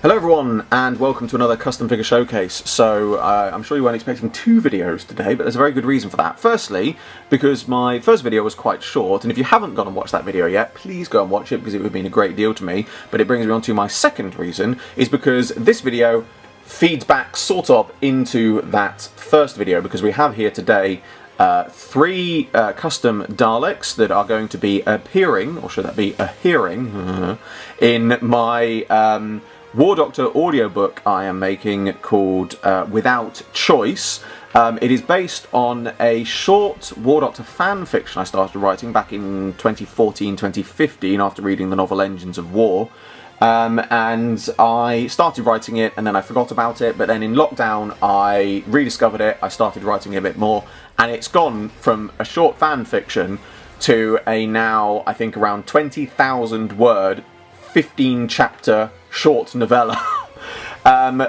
Hello everyone and welcome to another custom figure showcase. So I'm sure you weren't expecting two videos today, but there's a very good reason for that. Firstly, because my first video was quite short, and if you haven't gone and watched that video yet, please go and watch it because it would mean a great deal to me. But it brings me on to my second reason, is because this video feeds back sort of into that first video, because we have here today three custom Daleks that are going to be appearing, or should that be a hearing, in my War Doctor audiobook I am making called Without Choice. It is based on a short War Doctor fan fiction I started writing back in 2014-2015 after reading the novel Engines of War. And I started writing it and then I forgot about it, but then in lockdown I rediscovered it, I started writing it a bit more, and it's gone from a short fan fiction to a now, I think, around 20,000 word, 15 chapter short novella.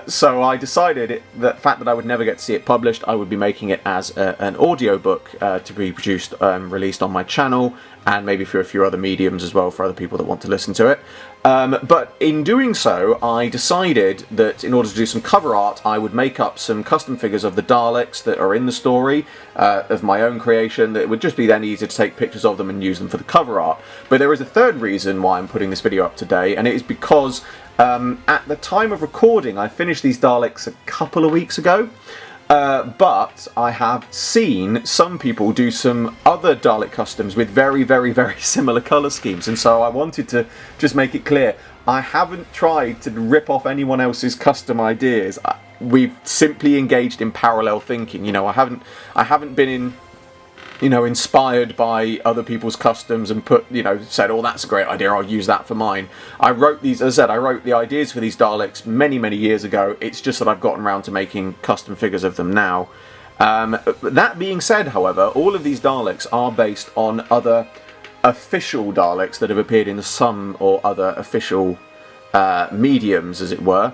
So I decided the fact that I would never get to see it published, I would be making it as an audiobook to be produced, released on my channel, and maybe for a few other mediums as well for other people that want to listen to it. But in doing so, I decided that in order to do some cover art, I would make up some custom figures of the Daleks that are in the story, of my own creation, that it would just be then easy to take pictures of them and use them for the cover art. But there is a third reason why I'm putting this video up today, and it is because at the time of recording, I finished these Daleks a couple of weeks ago, but I have seen some people do some other Dalek customs with very similar colour schemes, and so I wanted to just make it clear, I haven't tried to rip off anyone else's custom ideas. We've simply engaged in parallel thinking. You know, I haven't been inspired by other people's customs and said, oh, that's a great idea, I'll use that for mine. I wrote these, as I said, I wrote the ideas for these Daleks many years ago. It's just that I've gotten around to making custom figures of them now. That being said, however, all of these Daleks are based on other official Daleks that have appeared in some or other official mediums, as it were.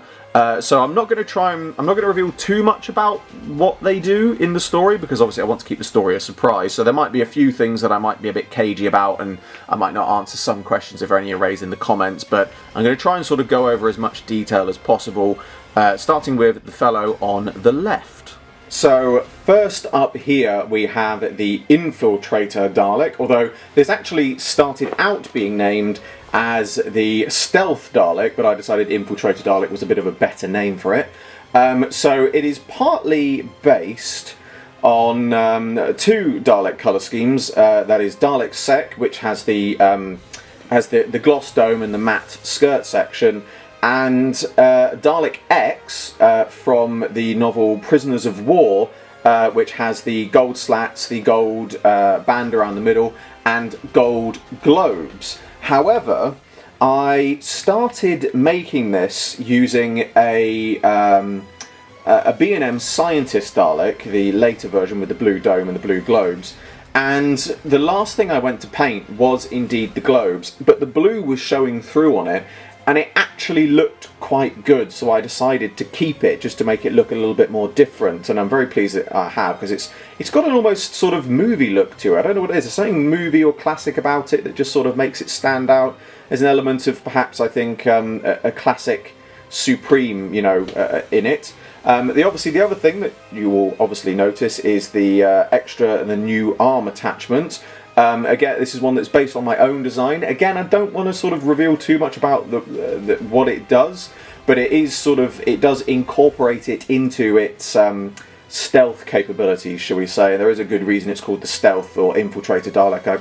So I'm not going to reveal too much about what they do in the story, because obviously I want to keep the story a surprise. So there might be a few things that I might be a bit cagey about, and I might not answer some questions if any are raised in the comments, but I'm going to try and sort of go over as much detail as possible, starting with the fellow on the left. So first up here we have the Infiltrator Dalek, although this actually started out being named as the Stealth Dalek, but I decided Infiltrator Dalek was a bit of a better name for it. So it is partly based on two Dalek colour schemes, that is Dalek Sec, which has the gloss dome and the matte skirt section, and Dalek X from the novel Prisoners of War, which has the gold slats, the gold band around the middle, and gold globes. However, I started making this using a B&M Scientist Dalek, the later version with the blue dome and the blue globes, and the last thing I went to paint was indeed the globes, but the blue was showing through on it, and it actually looked quite good, so I decided to keep it just to make it look a little bit more different, and I'm very pleased that I have, because it's got an almost sort of movie look to it. I don't know what it is. There's something movie or classic about it that just sort of makes it stand out. There's an element of perhaps, I think, a classic Supreme, in it. The other thing that you will obviously notice is the extra and the new arm attachment. Again, this is one that's based on my own design. Again, I don't want to sort of reveal too much about what it does, but it does incorporate it into its stealth capabilities, shall we say. And there is a good reason it's called the Stealth or Infiltrator Dalek. I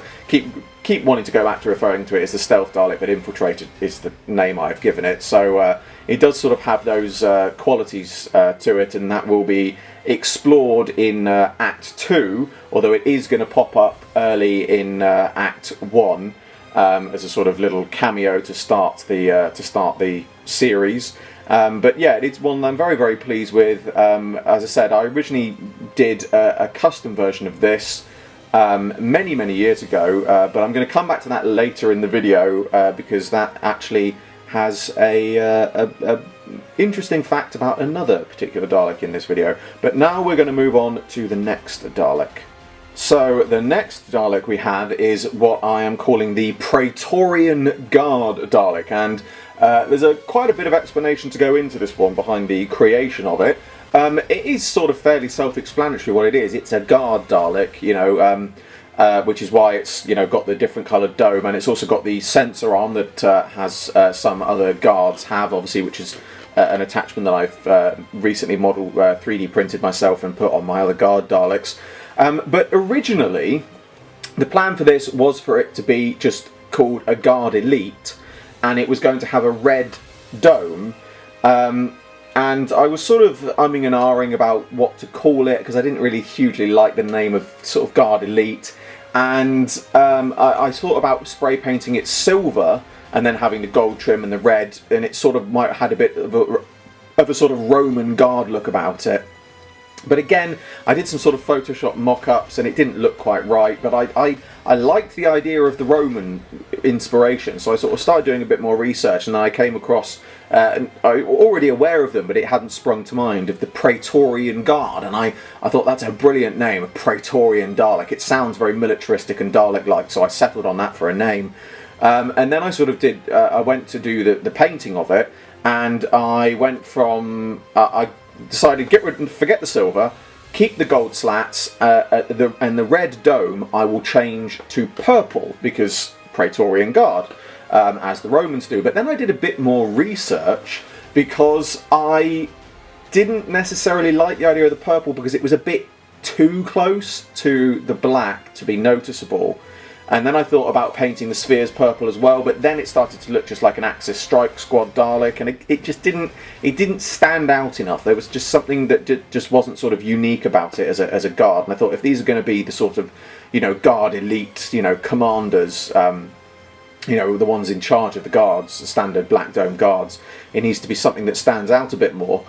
keep wanting to go back to referring to it as the Stealth Dalek, but Infiltrator is the name I've given it. So it does sort of have those qualities to it, and that will be explored in Act 2, although it is going to pop up early in Act 1 as a sort of little cameo to start the series. But yeah, it's one I'm very pleased with. As I said, I originally did a custom version of this many years ago, but I'm going to come back to that later in the video because that actually has a interesting fact about another particular Dalek in this video. But now we're going to move on to the next Dalek. So the next Dalek we have is what I am calling the Praetorian Guard Dalek, and there's quite a bit of explanation to go into this one behind the creation of it. It is sort of fairly self-explanatory what it is. It's a guard Dalek, you know, which is why it's, you know, got the different coloured dome, and it's also got the sensor arm that has some other guards have, obviously, which is an attachment that I've recently modelled, 3D printed myself and put on my other guard Daleks. But originally, the plan for this was for it to be just called a Guard Elite, and it was going to have a red dome. And I was sort of umming and ahhing about what to call it, because I didn't really hugely like the name of sort of Guard Elite. And I thought about spray painting it silver and then having the gold trim and the red, and it sort of might have had a bit of a sort of Roman guard look about it. But again, I did some sort of Photoshop mock-ups and it didn't look quite right, but I liked the idea of the Roman inspiration, so I sort of started doing a bit more research, and I came across, and I was already aware of them, but it hadn't sprung to mind, of the Praetorian Guard, and I thought that's a brilliant name, a Praetorian Dalek. It sounds very militaristic and Dalek-like, so I settled on that for a name. And then I sort of did, I went to do the painting of it, and I went from, I decided forget the silver, keep the gold slats, and the red dome I will change to purple, because Praetorian Guard, as the Romans do. But then I did a bit more research, because I didn't necessarily like the idea of the purple, because it was a bit too close to the black to be noticeable. And then I thought about painting the spheres purple as well, but then it started to look just like an Axis Strike Squad Dalek, and it just didn't stand out enough. There was just something that just wasn't sort of unique about it as a guard. And I thought, if these are going to be the sort of, you know, guard elite, you know, commanders, you know, the ones in charge of the guards, the standard Black Dome guards, it needs to be something that stands out a bit more.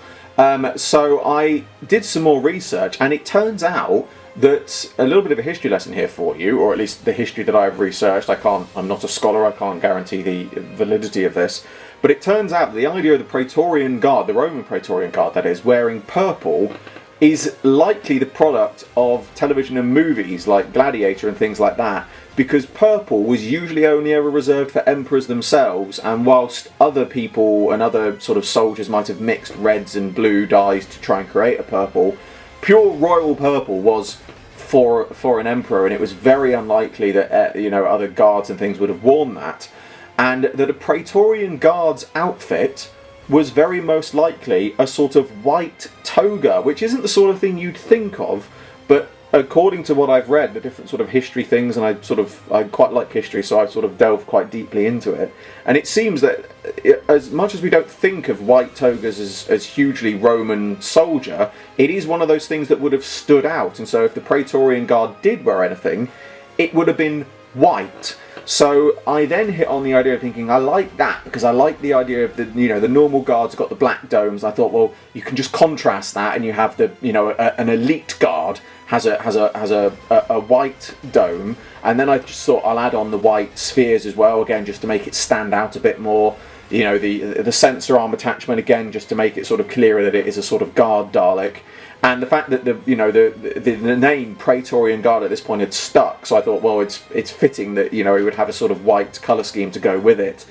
So I did some more research, and it turns out that, a little bit of a history lesson here for you, or at least the history that I've researched. I'm not a scholar, I can't guarantee the validity of this, but it turns out that the idea of the Praetorian Guard, the Roman Praetorian Guard that is, wearing purple, is likely the product of television and movies like Gladiator and things like that, because purple was usually only ever reserved for emperors themselves, and whilst other people and other sort of soldiers might have mixed reds and blue dyes to try and create a purple, pure royal purple was for an emperor, and it was very unlikely that you know, other guards and things would have worn that, and that a Praetorian Guard's outfit was very most likely a sort of white toga, which isn't the sort of thing you'd think of, but according to what I've read, the different sort of history things, and I quite like history, so I sort of delved quite deeply into it, and it seems that as much as we don't think of white togas as hugely Roman soldier, it is one of those things that would have stood out, and so if the Praetorian Guard did wear anything, it would have been white. So I then hit on the idea of thinking, I like that, because I like the idea of the, you know, the normal guards got the black domes. I thought, well, you can just contrast that, and you have the, you know, an elite guard has a white dome, and then I just thought I'll add on the white spheres as well, again just to make it stand out a bit more. You know, the sensor arm attachment, again just to make it sort of clearer that it is a sort of guard Dalek. And the fact that the name Praetorian Guard at this point had stuck, so I thought, well, it's fitting that, you know, it would have a sort of white colour scheme to go with it.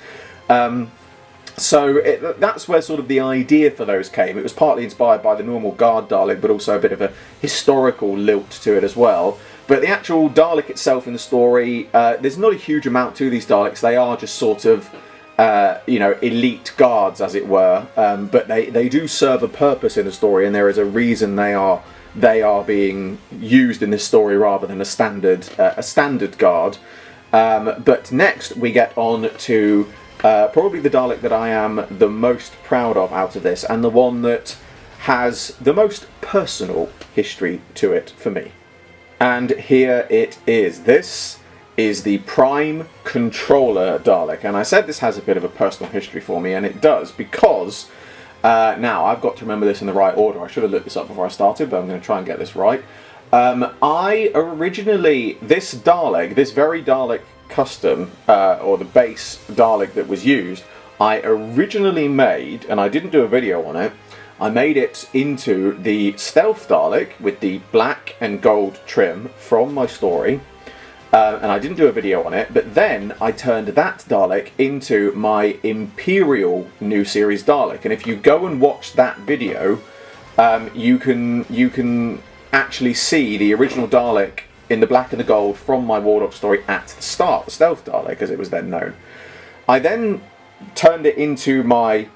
So that's where sort of the idea for those came. It was partly inspired by the normal Guard Dalek, but also a bit of a historical lilt to it as well. But the actual Dalek itself in the story, there's not a huge amount to these Daleks. They are just sort of, you know, elite guards, as it were, but they do serve a purpose in the story, and there is a reason they are being used in this story rather than a standard guard. But next we get on to probably the Dalek that I am the most proud of out of this, and the one that has the most personal history to it for me. And here it is. This is the Prime Controller Dalek, and I said this has a bit of a personal history for me, and it does, because now I've got to remember this in the right order. I should have looked this up before I started, but I'm going to try and get this right. I originally, this Dalek, this very Dalek custom, or the base Dalek that was used, I originally made, and I didn't do a video on it, I made it into the Stealth Dalek with the black and gold trim from my story. And I didn't do a video on it, but then I turned that Dalek into my Imperial new series Dalek. And if you go and watch that video, you can actually see the original Dalek in the black and the gold from my War Dog story at the start, the Stealth Dalek as it was then known. I then turned it into my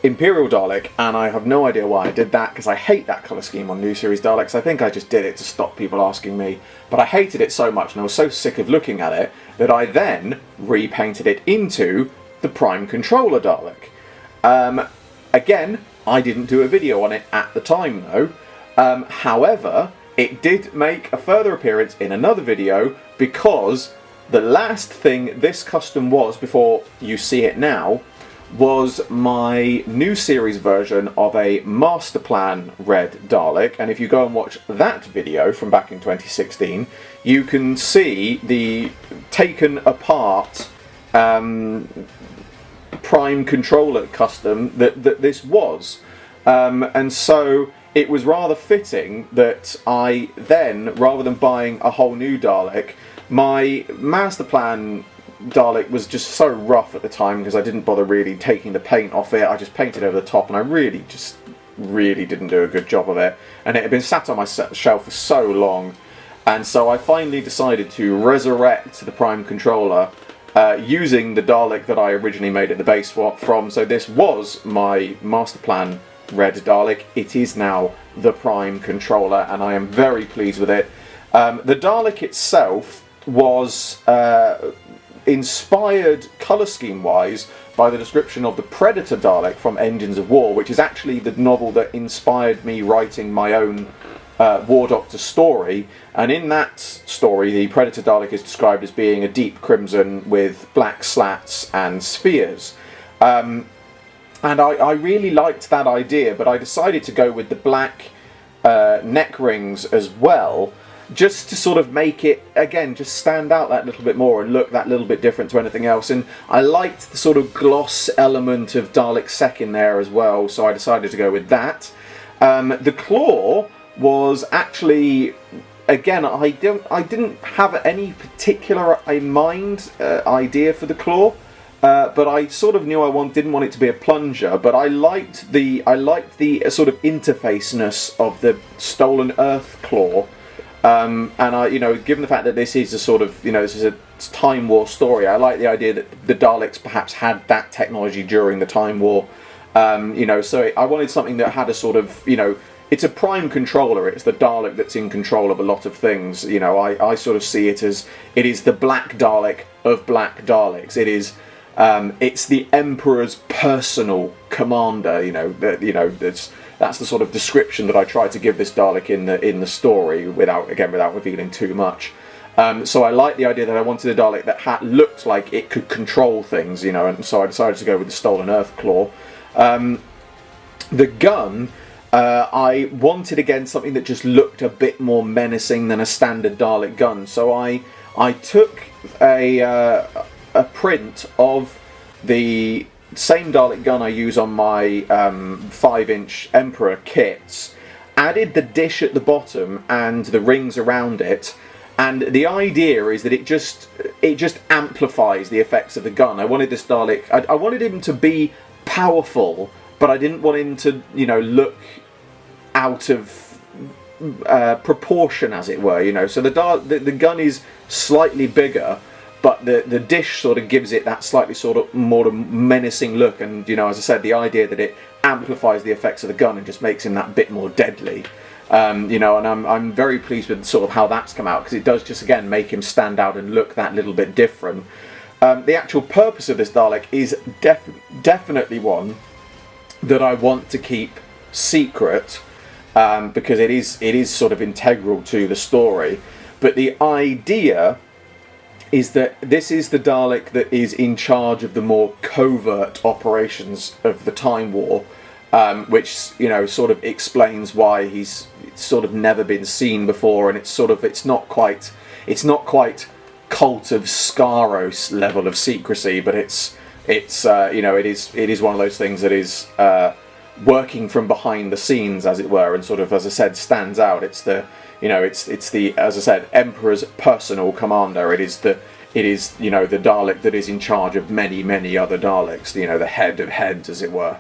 Imperial Dalek, and I have no idea why I did that, because I hate that colour scheme on new series Daleks. I think I just did it to stop people asking me, but I hated it so much and I was so sick of looking at it that I then repainted it into the Prime Controller Dalek. Again, I didn't do a video on it at the time though. However, it did make a further appearance in another video, because the last thing this custom was, before you see it now, was my new series version of a Master Plan Red Dalek. And if you go and watch that video from back in 2016, you can see the taken apart Prime Controller custom that this was. And so it was rather fitting that I then, rather than buying a whole new Dalek, my Master Plan Dalek was just so rough at the time because I didn't bother really taking the paint off it. I just painted over the top, and I really didn't do a good job of it. And it had been sat on my shelf for so long, and so I finally decided to resurrect the Prime Controller using the Dalek that I originally made at the base from. So this was my Master Plan Red Dalek. It is now the Prime Controller, and I am very pleased with it. The Dalek itself was inspired colour scheme wise by the description of the Predator Dalek from Engines of War, which is actually the novel that inspired me writing my own War Doctor story. And in that story, the Predator Dalek is described as being a deep crimson with black slats and spheres. And I really liked that idea, but I decided to go with the black neck rings as well, just to sort of make it, again, just stand out that little bit more and look that little bit different to anything else. And I liked the sort of gloss element of Dalek Sec in there as well, so I decided to go with that. The claw was actually, again, I didn't have any particular idea for the claw, but I sort of knew didn't want it to be a plunger. But I liked the sort of interfaceness of the Stolen Earth claw. And I, given the fact that this is a sort of, this is a Time War story, I like the idea that the Daleks perhaps had that technology during the Time War. So I wanted something that had a sort of, it's a Prime Controller. It's the Dalek that's in control of a lot of things. I sort of see it as, it is the Black Dalek of Black Daleks. It is, it's the Emperor's personal commander. That's the sort of description that I tried to give this Dalek in the story, without revealing too much. So I like the idea that I wanted a Dalek that looked like it could control things, and so I decided to go with the Stolen Earth claw. The gun, I wanted again something that just looked a bit more menacing than a standard Dalek gun. So I took a print of the same Dalek gun I use on my 5-inch Emperor kits, added the dish at the bottom and the rings around it, and the idea is that it just amplifies the effects of the gun. I wanted this Dalek, I wanted him to be powerful, but I didn't want him to, look out of proportion, as it were. So the gun is slightly bigger, but the dish sort of gives it that slightly sort of more menacing look. And, as I said, the idea that it amplifies the effects of the gun and just makes him that bit more deadly. And I'm very pleased with sort of how that's come out, because it does just, again, make him stand out and look that little bit different. The actual purpose of this Dalek is definitely one that I want to keep secret, because it is sort of integral to the story. But the idea is that this is the Dalek that is in charge of the more covert operations of the Time War, which sort of explains why he's sort of never been seen before, and it's not quite Cult of Skaros level of secrecy, but it is one of those things that is working from behind the scenes, as it were, and sort of, as I said, stands out. It's the, you know, it's the, as I said, Emperor's personal commander. It is, you know, the Dalek that is in charge of many other Daleks. You know, the head of heads, as it were.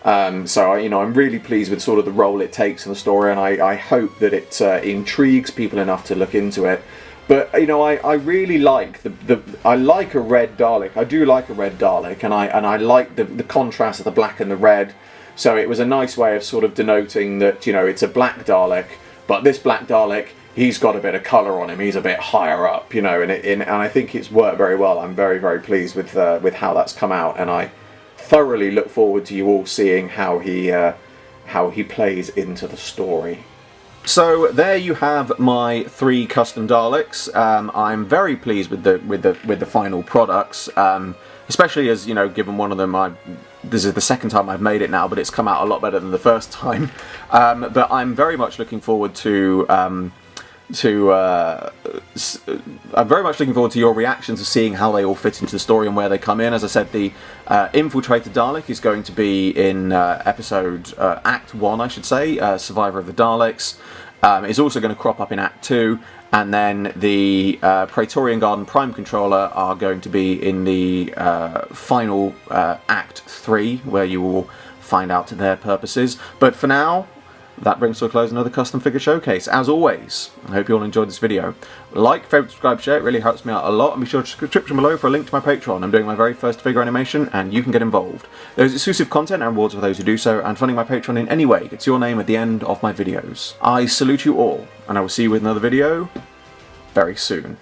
So, you know, I'm really pleased with sort of the role it takes in the story, and I hope that it intrigues people enough to look into it. But, you know, I really like I like a red Dalek. I do like a red Dalek, and I like the contrast of the black and the red. So it was a nice way of sort of denoting that, you know, it's a black Dalek, but this black Dalek, he's got a bit of colour on him. He's a bit higher up, you know, and I think it's worked very well. I'm very pleased with how that's come out, and I thoroughly look forward to you all seeing how he plays into the story. So there you have my 3 custom Daleks. I'm very pleased with the final products, especially as, you know, given one of them this is the second time I've made it now, but it's come out a lot better than the first time. But I'm very much looking forward to I'm very much looking forward to your reactions of seeing how they all fit into the story and where they come in. As I said, the Infiltrator Dalek is going to be in episode Act 1, I should say, Survivor of the Daleks. Is also going to crop up in Act 2, and then the Praetorian Guard and Prime Controller are going to be in the final Act 3, where you will find out their purposes. But for now, that brings to a close another custom figure showcase. As always, I hope you all enjoyed this video. Like, favourite, subscribe, share, it really helps me out a lot, and be sure to check the description below for a link to my Patreon. I'm doing my very first figure animation, and you can get involved. There's exclusive content and rewards for those who do so, and funding my Patreon in any way gets your name at the end of my videos. I salute you all, and I will see you with another video very soon.